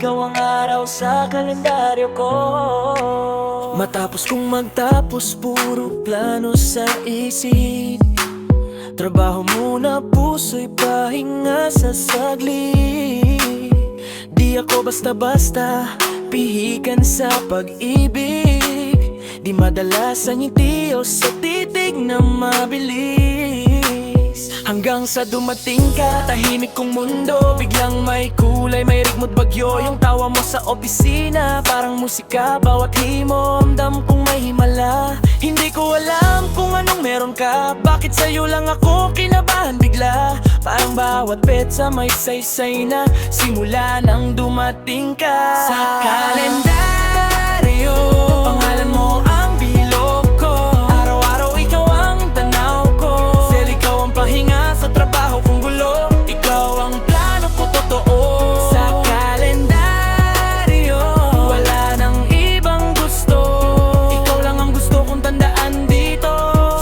ikaw ang araw sa kalendaryo ko. Matapos kong magtapos, puro plano sa isip. Trabaho muna, puso'y pahinga sa saglit. Di ako basta-basta pihikan sa pag-ibig. Di madalasan ngiti o sa titig na mabilis. Hanggang sa dumating ka, tahimik kong mundo. Biglang may kulay, may rigmo't bagyo. Yung tawa mo sa opisina, parang musika. Bawat himo, amdam kong may himala. Hindi ko alam kung anong meron ka. Bakit sa'yo lang ako kinabahan bigla? Parang bawat petsa may saysay na simula nang dumating ka. Sa kalendaryo, pangalan mo ang bilog ko. Araw-araw ikaw ang tanaw ko. Sel, ikaw ang pahinga sa trabaho kong gulo. Ikaw ang plano ko totoo. Sa kalendaryo, wala nang ibang gusto. Ikaw lang ang gusto kong tandaan dito.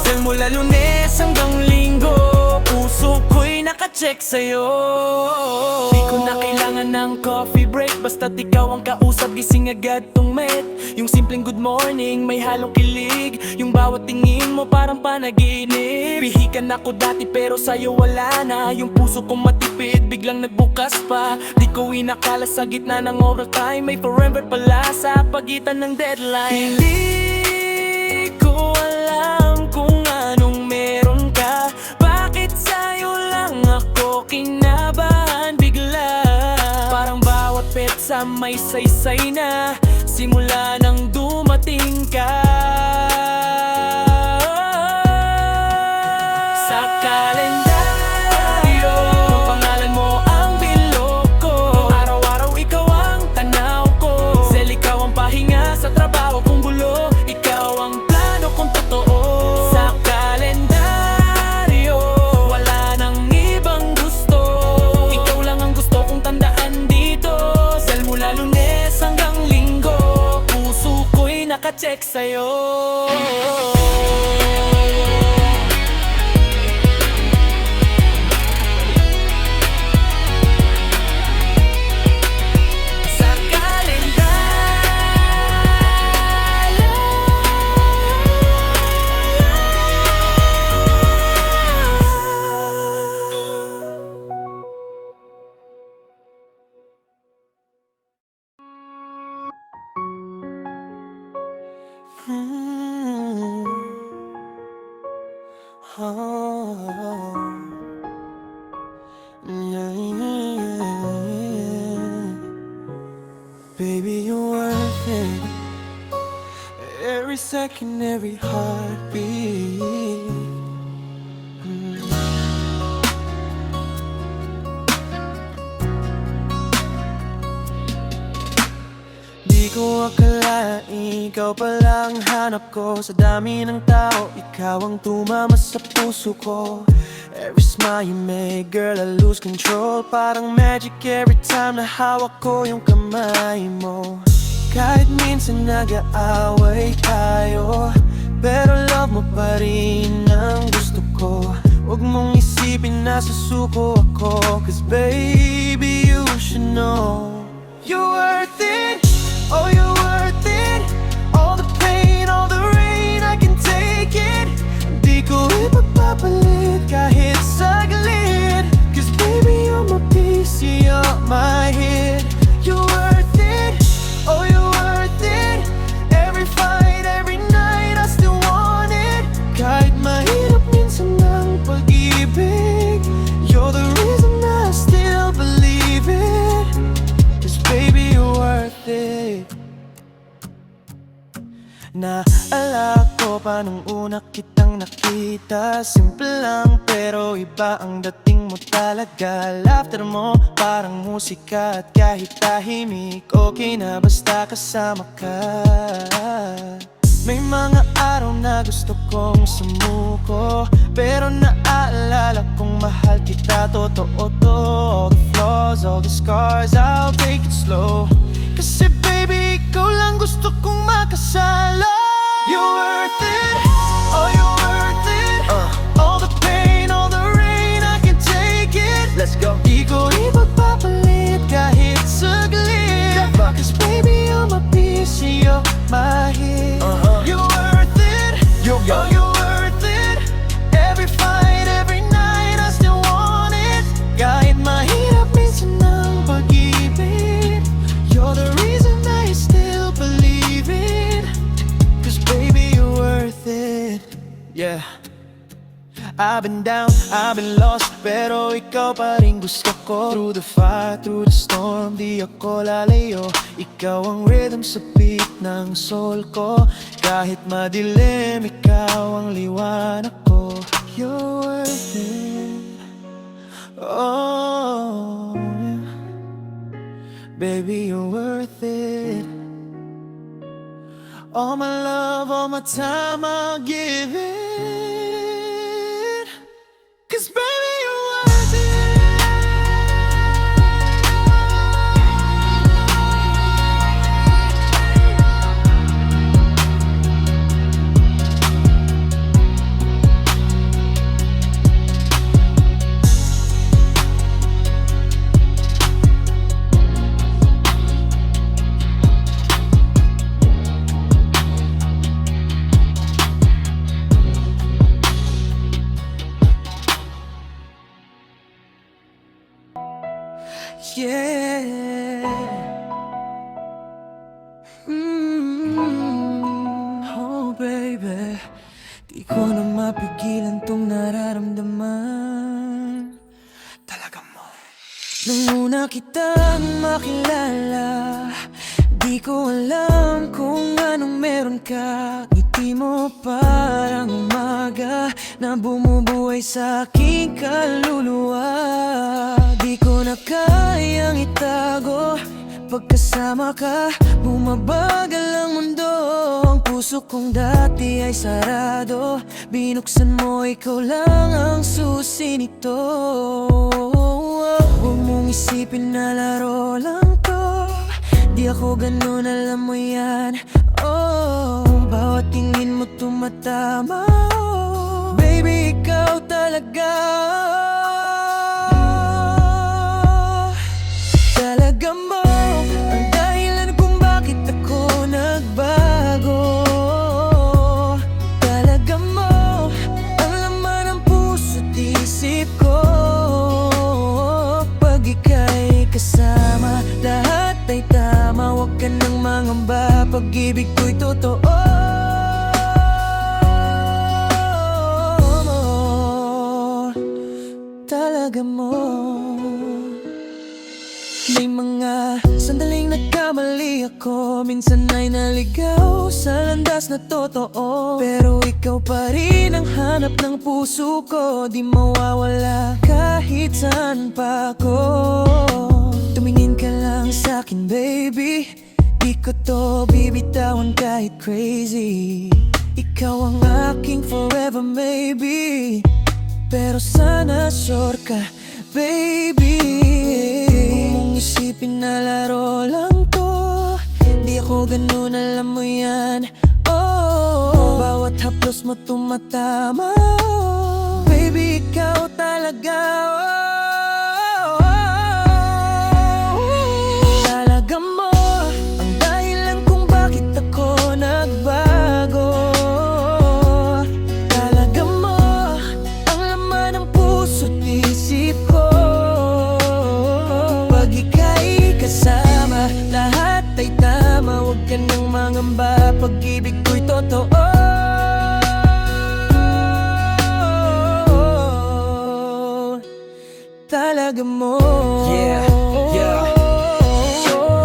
Sel, mula Lunes hanggang Linggo, puso ko'y nakacheck sa'yo. Di ko na kailangan ng coffee break, basta't ikaw ang kausap, gising agad tong met. Yung simpleng good morning, may halong kilig. Yung bawat tingin mo parang panaginip. Pihikan ako dati pero sa'yo wala na. Yung puso kong matipid, biglang nagbukas pa. Di ko inakala sa gitna ng overtime, may forever pala sa pagitan ng deadline. Hindi ko alam kung anong meron ka. Bakit sa'yo lang ako kinabahan bigla? Parang bawat petsa may saysay na simula nang dumating ka. Sa kalendaryo, pangalan mo ang bilog ko. Araw-araw ikaw ang tanaw ko. Sel, ikaw ang pahinga sa trabaho kong gulo. Ikaw ang plano kong totoo. Sa kalendaryo, wala nang ibang gusto. Ikaw lang ang gusto kong tandaan dito. Sel, mula Lunes hanggang Linggo, puso ko'y nakacheck sa'yo. Sa kalendaryo, baby, you're worth it. Every second, every heartbeat. Di ko akalain, ikaw palang hanap ko. Sa dami ng tao, ikaw ang tumama sa puso ko. Every smile you make, girl, I lose control. Parang magic every time na hawak ko yung kamay mo. Kahit minsan nag-aaway tayo, pero love mo pa rin ang gusto ko. Huwag mong isipin na susuko ako, 'cause baby, you should know you're worth it. Oh, you're worth it. All the pain, all the rain, I can take it. Di ko ipapapalit kahit saglit, 'cause baby, you're my peace, you're my hit. You're worth it. Oh, you're worth it. Every fight, every night, I still want it. Kahit mahirap minsan ang pag-ibig, you're the reason I still believe it. 'Cause baby, you're worth it. Naala ko pa nung una kitang nakita. Simple lang pero iba ang dating mo talaga. Laughter mo parang musika, at kahit tahimik, okay na basta kasama ka. May mga araw na gusto kong sumuko, pero naaalala kong mahal kita, totoo to. All the flaws, all the scars, I'll take it slow. Kasi baby, ikaw lang gusto kong makasala. You're worth it. Oh, you're worth it. All the pain, all the rain, I can take it. Let's go. Di ko ipagpapalit kahit saglit. sa'yo mahit. You're worth it, oh you're worth it. Every fight, every night, I still want it. Kahit mahirap minsan ang pag-ibig, you're the reason I still believe it. 'Cause baby, you're worth it. Yeah. I've been down, I've been lost, pero ikaw pa rin gusto ko. Through the fire, through the storm, di ako lalayo. Ikaw ang rhythm sa beat ng soul ko. Kahit madilim, ikaw ang liwanag ko. You're worth it. Oh, yeah. Baby, you're worth it. All my love, all my time, I'll give it. 'Cause baby, you're worth it. Yeah. Oh baby, di ko na mapigilan tong nararamdaman. Talaga mo. Nung una kitang makilala, di ko alam kung anong meron ka. Ngiti mo parang umaga na bumubuhay sa aking kaluluwa. Di ko na kayang itago, pagkasama ka, bumabagal ang mundo. Ang puso kong dati ay sarado, binuksan mo, ikaw lang ang susi nito. Huwag mong isipin na laro lang to, di ako ganun, alam mo yan. Oh, bawat tingin mo tumatama. Oh, baby, ikaw talaga. Talaga mo ang dahilan kung bakit ako nagbago. Talaga mo ang laman ng puso't isip ko. Pag ika'y kasama, lahat ay tama. Huwag ka nang mangamba, pag-ibig ko'y totoo. Talaga mo. May mga sandaling nagkamali ako, minsan ay naligaw sa landas na totoo. Pero ikaw pa rin ang hanap ng puso ko, di mawawala kahit saan pa ako. Tumingin ka lang sa'kin baby, di ko to bibitawan kahit crazy. Ikaw ang aking forever maybe, pero sana sure ka baby. Isipin na laro lang to, di ako ganun, alam mo yan. Oh, bawat haplos mo tumatama. Baby, ikaw talaga. Talaga mo ang dahilan kung bakit ako nagbago. Talaga mo ang laman ng puso't isip ko. Kasama, lahat ay tama. Huwag ka nang mangamba, pag-ibig ko'y totoo. Talaga mo. Yeah, yeah,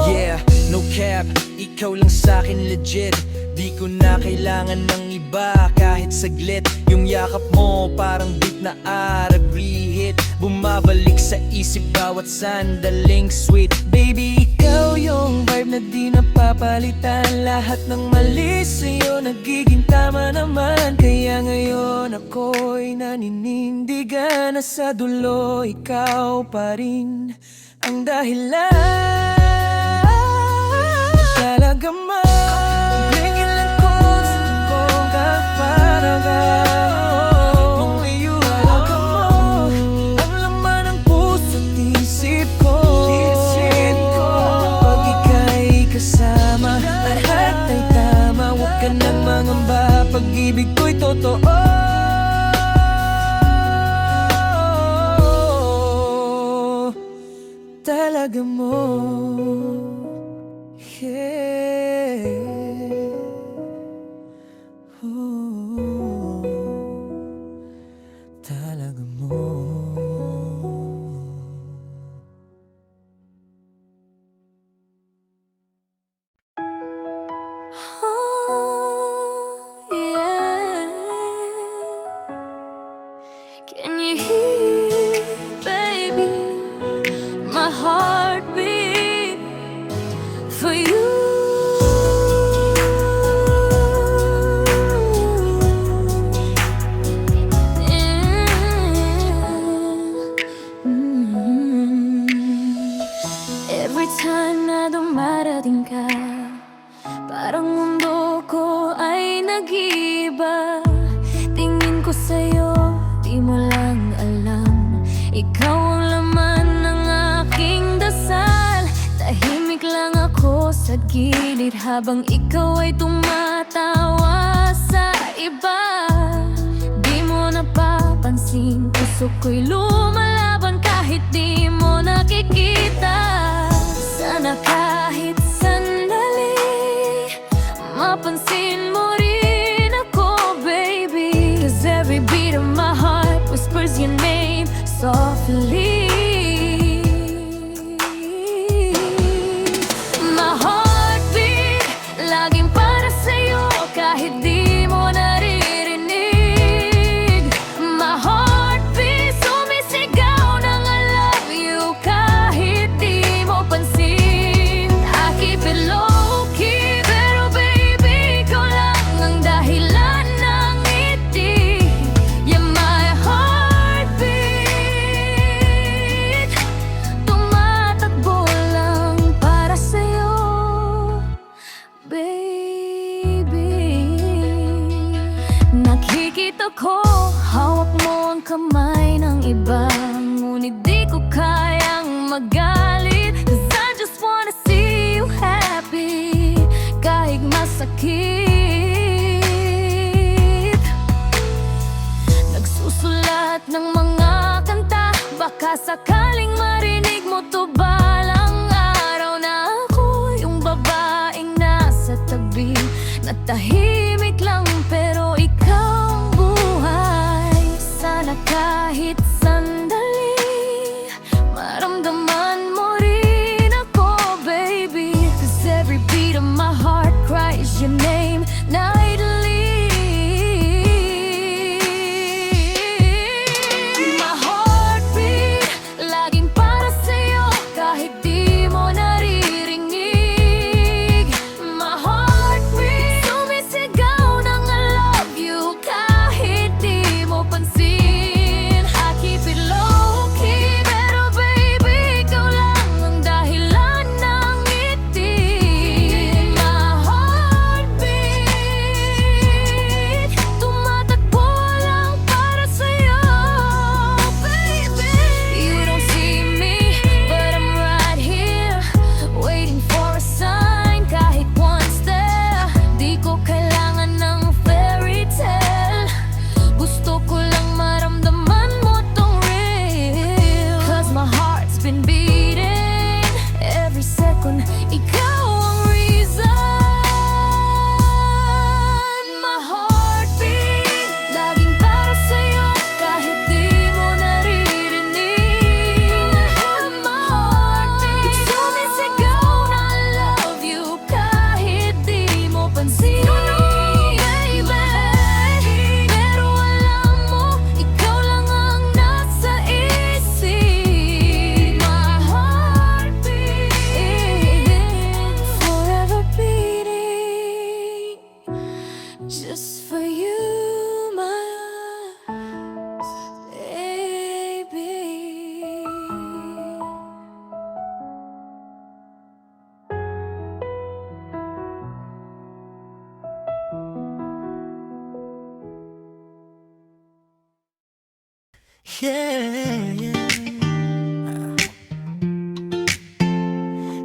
yeah, no cap, ikaw lang sa'kin legit. Di ko na kailangan ng iba kahit saglit. Yung yakap mo parang beat na R&B. Bumabalik sa isip bawat sandaling sweet. Baby, ikaw yung vibe na di napapalitan. Lahat ng mali sa'yo nagiging tama naman. Kaya ngayon ako'y naninindigan na sa dulo ikaw pa rin ang dahilan. Talaga mo. Kasama, lahat pag-ibig ko'y totoo. Talaga mo, yeah. Oh, talaga mo. Oh, yeah. Can you hear, baby, my heartbeat for you? Every time na dumarating ka, parang mundo ko ay nag-iiba. Tingin ko sa'yo, di mo lang alam, ikaw ang laman ng aking dasal. Tahimik lang ako sa gilid habang ikaw ay tumatawa sa iba. Di mo napapansin, puso ko'y lumalaban kahit di mo nakikita. Sana kahit sandali mapansin mo rin ako, baby. 'Cause every beat of my heart whispers your name softly. My heartbeat, laging para sa'yo kahit di mo naririnig. My heartbeat, sumisigaw ng I love you kahit di mo pansin. I keep it low-key, pero baby, ikaw lang ang dahilan ng ngiti. Yeah, my heartbeat, tumatakbo lang para sa'yo, baby. Nakikita ko, hawak mo ang kamay ng iba, ngunit di ko kayang magalit. 'Cause I just wanna see you happy, kahit masakit. Nagsusulat ng mga kanta, baka sakaling marinig mo to balang araw na ako yung babaeng nasa tabi, na tahimik lang pero ikaw ang buhay. Sana kahit sandali maramdaman mo rin ako, baby. 'Cause every beat of my heart cries your name nightly. My heartbeat, laging para sa'yo kahit di mo naririnig. My heartbeat, sumisigaw ng I love you kahit di mo pansin. I keep it low-key, pero baby, ikaw lang ang dahilan ng ngiti. My heartbeat, tumatakbo lang para sa'yo, baby. You don't see me, but I'm right here, waiting for a sign kahit once there. Di ko kailangan ng fairy tale, gusto ko lang maramdaman mo tong real. 'Cause my heart's been beating every second, ikaw ang reason. My heartbeat, laging para sa'yo kahit di mo naririnig. My heartbeat, sumisigaw na I love you kahit di mo pansin. Baby, pero alam mo, ikaw lang ang nasa isip. My heartbeat, forever beating just for you, my baby. Yeah, yeah.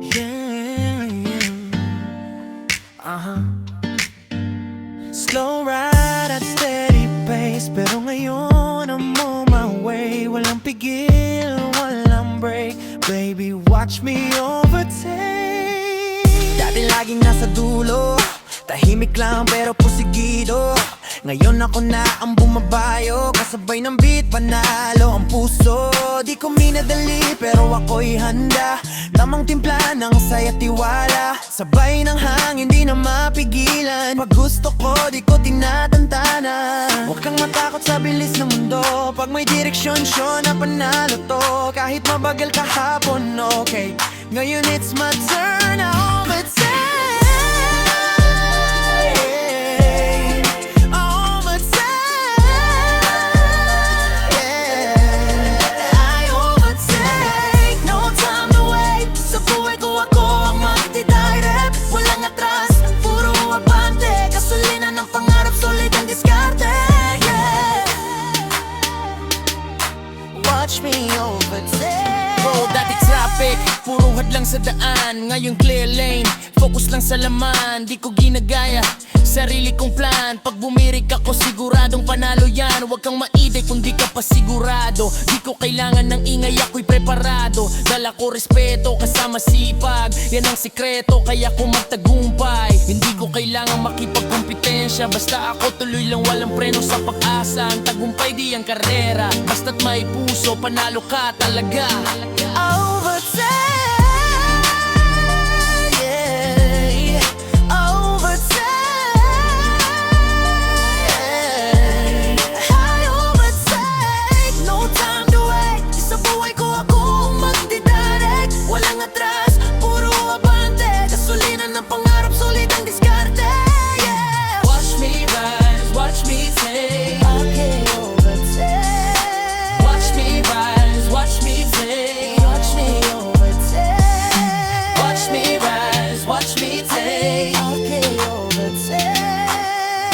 Yeah, yeah. Slow ride. baby, watch me overtake. Dati laging nasa dulo, tahimik lang pero pusigido. Ngayon ako na ang bumabayo, kasabay ng beat, panalo ang puso. Di ko minadali pero ako'y handa, tamang timpla ng saya tiwala. Sabay ng hangin, di na mapigilan. Pag gusto ko, di ko tinatantana. Huwag kang matakot sa bilis ng mundo, pag may direksyon, sure na panalo to. Kahit mabagal kahapon, okay, ngayon it's my turn na overtake. Watch me overtake. Bro, dati traffic, puro hadlang sa daan. Ngayon clear lane, focus lang sa laman. Di ko ginagaya sarili kong plan. Pag bumirik ako, siguradong panalo yan. Huwag kang maiday kung di ka pa sigurado. Di ko kailangan ng ingay, ako'y preparado. Dala ko respeto, kasama sipag. Yan ang sikreto, kaya ko magtagumpay. Hindi ko kailangan makipagkompetensya. Basta ako tuloy lang, walang preno sa pag-asa. Ang tagumpay di ang karera, basta't may puso, panalo ka talaga. Overtake, yeah. Overtake, I overtake. No time to wait. Sa buhay ko ako ang magdidirect. Walang atras, puro abante. Gasolina ng pangarap, sulit ang diskarte, yeah. Watch me rise, watch me take. Okay, overtake. Watch me rise, watch me take. Watch me overtake. Watch me rise, watch me take. Okay, overtake.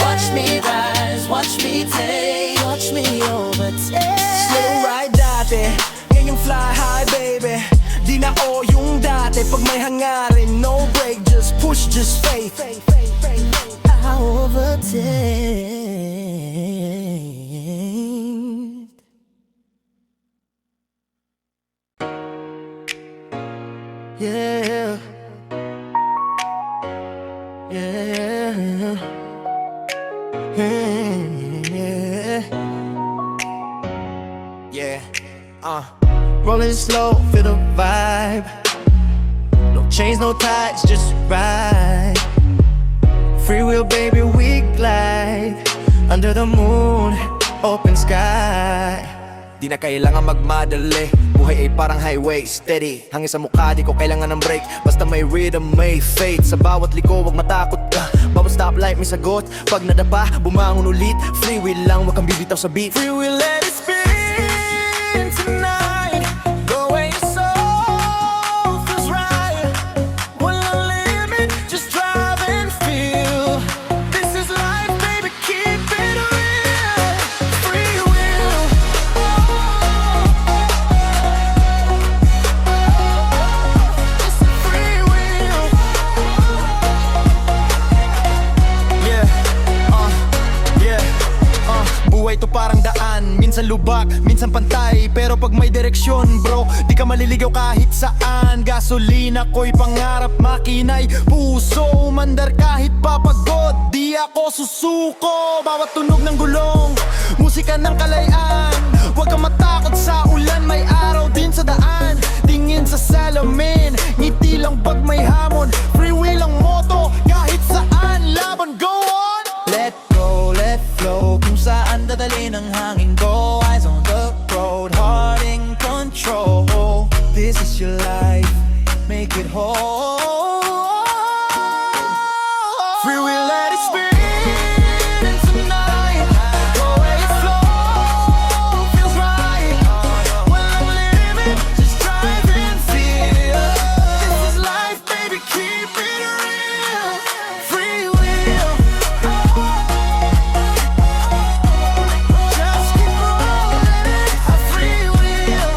Watch me rise, watch me take. Watch me overtake. Slow ride dati, ngayong fly high baby. Di na o yung dati, pag may hangarin, no break, just push, just faith. I overtake. Yeah. Yeah. Yeah. Rolling slow, feel the vibe. No chains, no ties, just ride. Free will, baby, we glide under the moon, open sky. Di na kailangan magmadali, buhay ay parang highway, steady. Hangin sa mukha, di ko kailangan ng break. Basta may rhythm, may faith. Sa bawat liko, wag matakot ka. Bawat stoplight, may sagot. Pag nadapa, bumangon ulit. Free will lang, wag kang bibitaw sa beat. Free will, let it spin tonight. The way your soul feels right. Walang limit, just drive and feel. This is life, baby, keep it real. Free will. It's a free will. Buhay to parang daan, minsan lubak, minsan pantay. Pero pag may direksyon bro, di ka maliligaw kahit saan. Gasolina ko'y pangarap, makinay puso. Mandar kahit papagod, di ako susuko. Bawat tunog ng gulong, musika ng kalayaan. Huwag kang matakot sa ulan, may araw din sa daan. Tingin sa salamin, ngiti lang pag may hamon. Free will ang moto, kahit saan laban, go on. Let go, let flow, kung saan dadali ng hangin ko. Eyes on the road, heart in control. This is your life, make it whole. Free will, let it spin tonight. The way it flows feels right. Walang limit, just drive and feel. This is life, baby, keep it real. Free will. Just keep rolling, free will.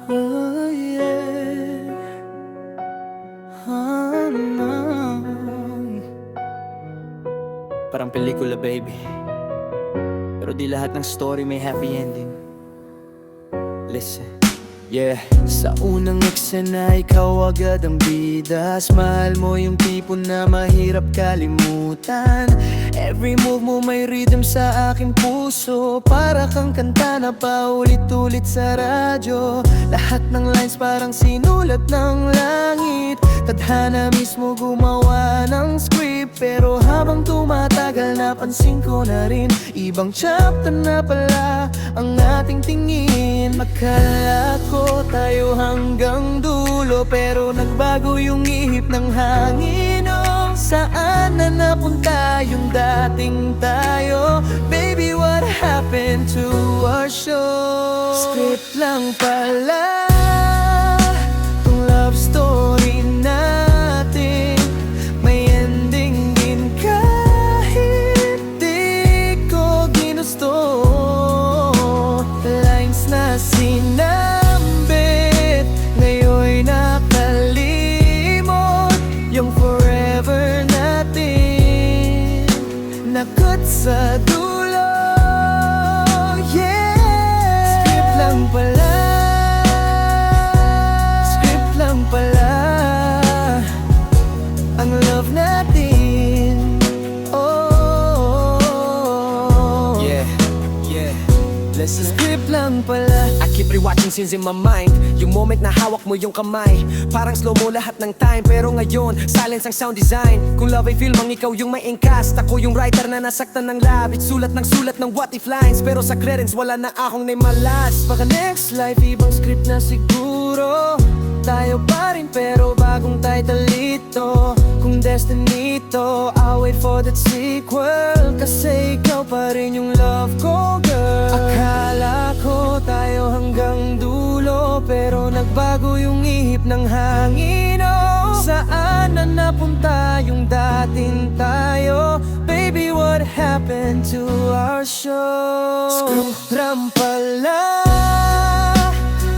Oh yeah. Oh no. Parang pelikula, baby. Pero di lahat ng story may happy ending. Listen. Yeah, sa unang eksena ikaw agad ang bida. Smile mo yung tipo na mahirap kalimutan. Every move mo may rhythm sa aking puso. Para kang kanta na paulit-ulit sa radyo. Lahat ng lines parang sinulat ng langit. Tadhana mismo gumawa ng script. Pero habang tumatagal napansin ko na rin ibang chapter na pala ang ating tingin. Akala ko tayo hanggang dulo, pero nagbago yung ihip ng hangin. Oh, saan na napunta yung dating tayo? Baby, what happened to our show? Script lang pala tong love story natin. May ending din kahit di ko ginusto. Lines na sinambit, ngayon'y nakalimot. Yung forever natin nakot sa dulo. Yeah, script lang pala. Script lang pala ang love natin. Oh yeah, yeah. Listen. Script lang pala. I keep rewatching scenes in my mind. Yung moment na hawak mo yung kamay, parang slow mo lahat ng time. Pero ngayon, silence ang sound design. Kung love ay film, ang ikaw yung may encast. Ako yung writer na nasaktan ng labit. Sulat ng what if lines. Pero sa credence, wala na akong name malas. Baka next life, ibang script na siguro. Tayo pa rin pero bagong title ito. Kung destiny to, I'll wait for that sequel. Kasi ikaw pa rin yung love ko, girl. Akala ko tayo hanggang dulo, pero nagbago yung ihip ng hangin. Oh, saan na napunta yung dating tayo? Baby, what happened to our show? Script lang pala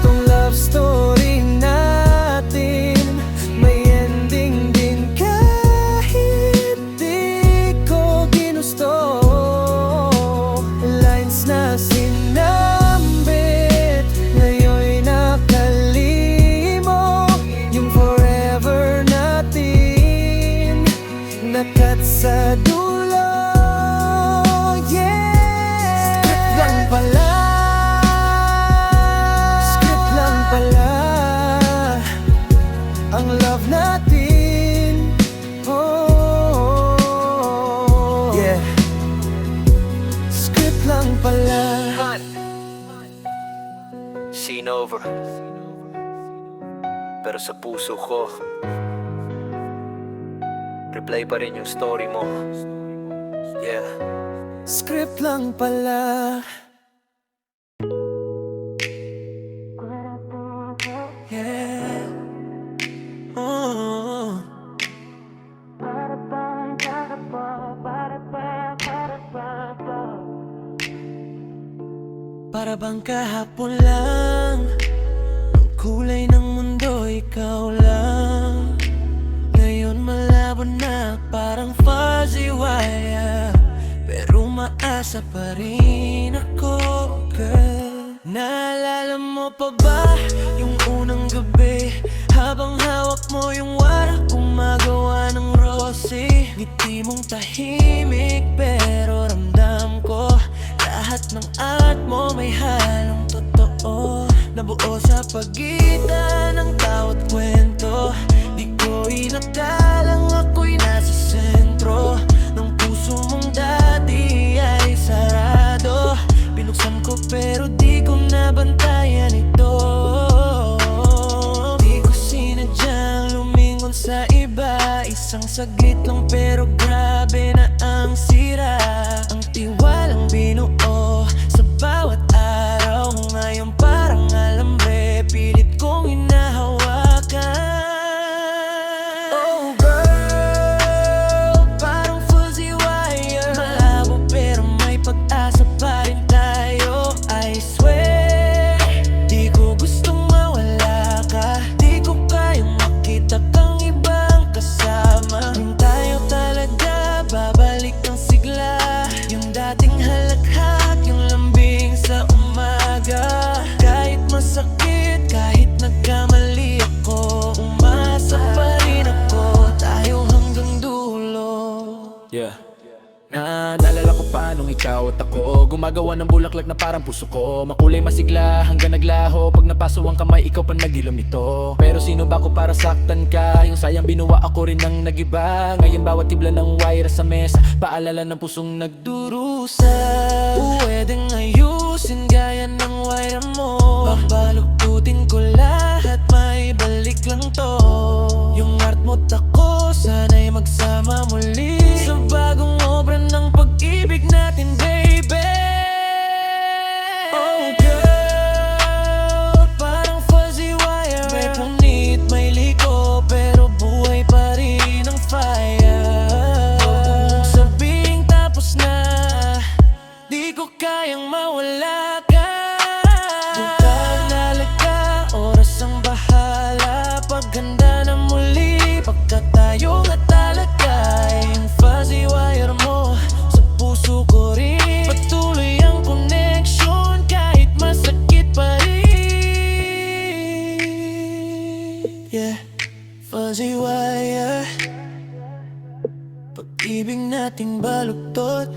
tong love story natin. May ending din kahit di ko ginusto. Lines na sinambit, ngayon'y nakalimot. Yung forever natin nakat sa dulo. Yeah, script lang pala. Script lang pala ang love natin. Oh yeah, script lang pala. Scene over. Pero sa puso ko, replay pa rin yung story mo. Yeah. Script lang pala. Yeah. Oh. Para bang kahapon lang, ang kulay ng mundo ikaw lang. Ngayon malabo na parang fuzzy wire, pero umaasa pa rin ako, girl. Naalala mo pa ba yung unang gabi, habang hawak mo yung wara, gumagawa ng rosy. Ngiti mong tahimik pero ramdam ko lahat ng art mo may halong totoo. Nabuo sa pagitan ng tawa't kwento. Di ko inakalang ako'y nasa sentro ng puso mong dati ay sarado. Binuksan ko pero di ko nabantayan ito. Di ko sinadyang lumingon sa iba. Isang saglit lang pero grabe na ang sira. Ang tiwalang binuo sa bawat araw, ngayon parang alambre, pilit kong hinahawakan. Oh girl, parang fuzzy wire, malabo pero may pag-asa pa rin tayo. I swear, di ko gustong mawala ikaw at ako. Gumagawa ng bulaklak na parang puso ko. Makulay masigla hanggang naglaho. Pag napaso ang kamay, ikaw pa nagilom nito. Pero sino ba ko para saktan ka? Yung sayang binuwa ako rin ang nagiba. Ngayon bawat tibla ng wire sa mesa, paalala ng pusong nagdurusa. Pwedeng ayusin gaya ng wire mo. Babaluktutin ko lahat, may balik lang to. Yung art mo't ako, sana'y magsama muli sa bagong obra ng pag-ibig natin, baby. Oh girl, parang fuzzy wire. May punit, may liko, pero buhay pa rin ang fire. Huwag mong sabihing tapos na, di ko kayang mawala ka. Bukal na laga, oras ang bahala. Paghanda na muli, pagka tayo nga talaga. Yung fuzzy wire mo, sa puso ko rin. Patuloy ang connection, kahit masakit pa rin. Yeah, fuzzy wire. Pag-ibig nating baluktot,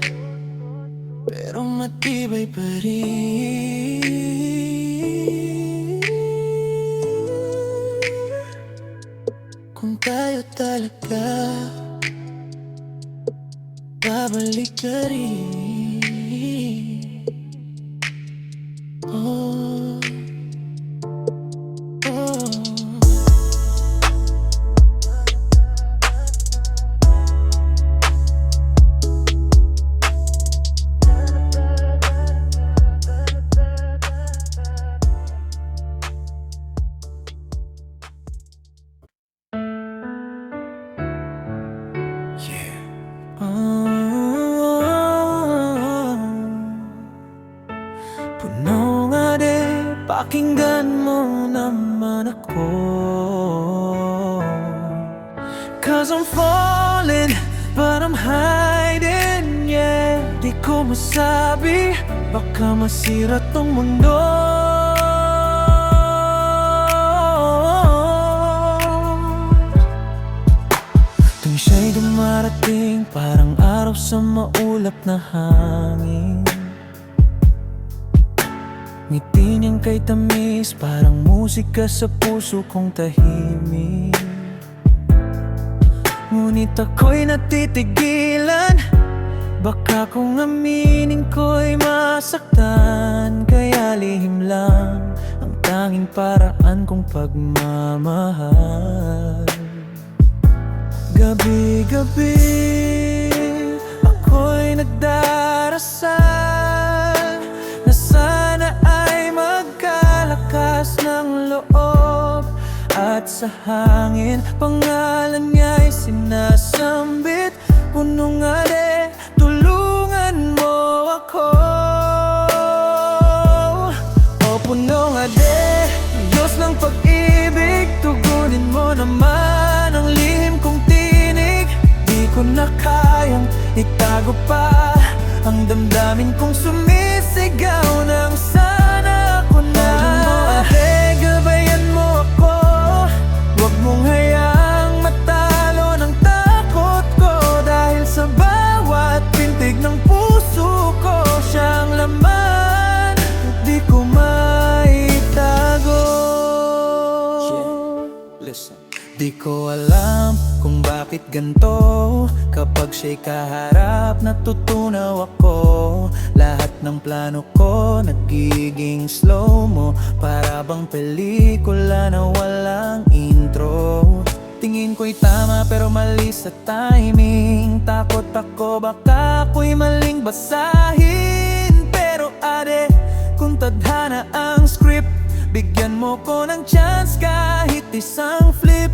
pero matibay pa rin. Kung tayo talaga, babalik ka rin. Oh, oh. Puno nga de, pakinggan mo naman ako. Cause I'm falling, but I'm hiding, yeah. Di ko masabi, baka masira tong mundo. Tuwing siya'y dumarating, parang araw sa maulap na hangin. Ngiti niyang kay tamis, parang musika sa puso kong tahimik. Ngunit ako'y natitigilan, baka kung aminin ko'y masaktan. Kaya lihim lang ang tanging paraan kong pagmamahal. Gabi-gabi ako'y nagdarasal na sana ay magkalakas ng loob. At sa hangin, pangalan niya'y sinasambit. Puno nga de, tulungan mo ako. O puno nga de, Diyos ng pag-ibig, tugunin mo naman ang lihim kong tinig. Di ko na kayang itago pa ang damdamin kong sumisigaw ng sana ako na. Gabayan mo ako, huwag mong hayaang matalo ng takot ko. Dahil sa bawat pintig ng puso ko, siyang laman, di ko maitago. Listen. Di ko alam kung bakit ganito. Kapag siya'y kaharap, natutunaw ako. Lahat ng plano ko nagiging slow-mo, para bang pelikula na walang intro. Tingin ko'y tama pero mali sa timing. Takot ako baka ako'y maling basahin. Pero ade, kung tadhana ang script, bigyan mo ko ng chance kahit isang flip.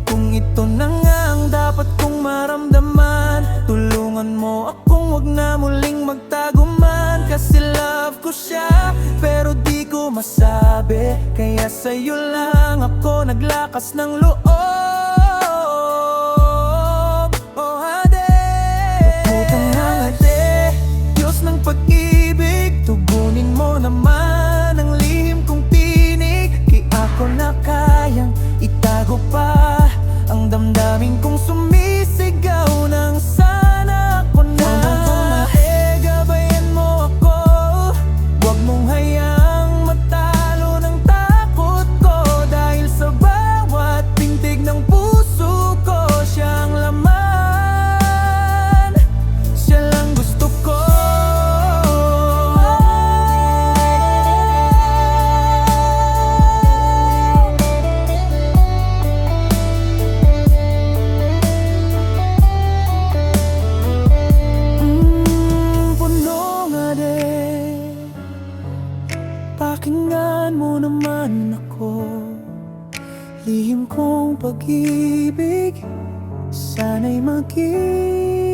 Kung ito na nga ang dapat kong maramdaman, tulungan mo akong wag na muling magtaguman. Kasi love ko siya, pero di ko masabi. Kaya sa'yo lang ako naglakas ng loob. Oh ade, putang nga ade, Diyos ng pag-ibig, tugunin mo naman ang lihim kong tinig. Di ako na kayang itago pa ang damdamin kong sumisigaw ng sana ako na. Gabay Lihim kong pag-ibig, sana'y maging